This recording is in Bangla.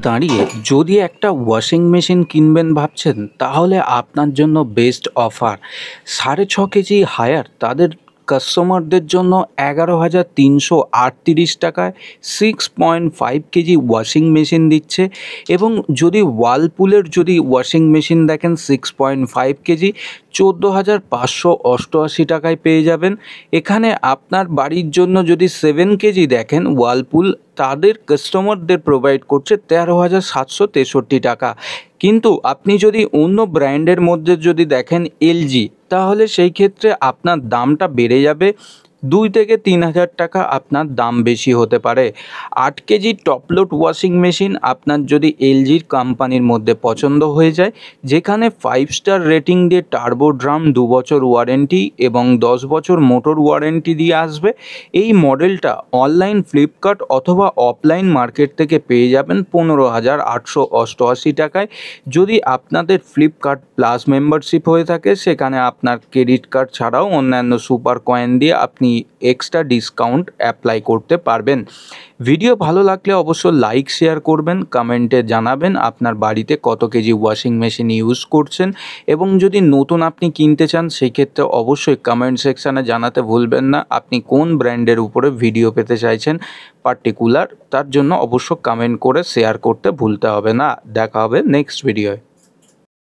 দাঁড়িয়ে যদি একটা ওয়াশিং মেশিন কিনবেন ভাবছেন, তাহলে আপনার জন্য বেস্ট অফার 6.5 কেজি হায়ার তাদের কাস্টমারদের জন্য 11,338 টাকায় 6.5 কেজি ওয়াশিং মেশিন দিচ্ছে। এবং যদি ওয়ালপুলের ওয়াশিং মেশিন দেখেন 6.5 কেজি 14,588 টাকায় পেয়ে যাবেন। এখানে আপনার বাড়ির জন্য যদি 7 কেজি দেখেন, ওয়ালপুল তাদের কাস্টমারদের প্রোভাইড করছে 13,763 টাকা। কিন্তু আপনি যদি অন্য ব্র্যান্ডের মধ্যে দেখেন এলজি, তাহলে সেই ক্ষেত্রে আপনার দামটা বেড়ে যাবে, 2 থেকে 3,000 টাকা আপনার দাম বেশি হতে পারে। 8 কেজি টপলোড ওয়াশিং মেশিন আপনার যদি এলজির কোম্পানির মধ্যে পছন্দ হয়ে যায়, যেখানে 5 স্টার রেটিং দিয়ে টার্বো ড্রাম 2 বছর ওয়ারেন্টি এবং 10 বছর মোটর ওয়ারেন্টি দিয়ে আসবে, এই মডেলটা অনলাইন ফ্লিপকার্ট অথবা অফলাইন মার্কেট থেকে পেয়ে যাবেন 15,888 টাকায়। যদি আপনাদের ফ্লিপকার্ট প্লাস মেম্বারশিপ হয়ে থাকে, সেখানে আপনার ক্রেডিট কার্ড ছাড়াও অন্যান্য সুপার কয়েন দিয়ে আপনি এক্সট্রা ডিসকাউন্ট অ্যাপ্লাই করতে পারবেন। ভিডিও ভালো লাগলে অবশ্যই লাইক শেয়ার করবেন, কমেন্টে জানাবেন আপনার বাড়িতে কত কেজি ওয়াশিং মেশিন ইউজ করছেন, এবং যদি নতুন আপনি কিনতে চান সেই ক্ষেত্রে অবশ্যই কমেন্ট সেকশানে জানাতে ভুলবেন না আপনি কোন ব্র্যান্ডের উপরে ভিডিও পেতে চাইছেন পার্টিকুলার। তার জন্য অবশ্য কমেন্ট করে শেয়ার করতে ভুলতে হবে না। দেখা হবে নেক্সট ভিডিওয়।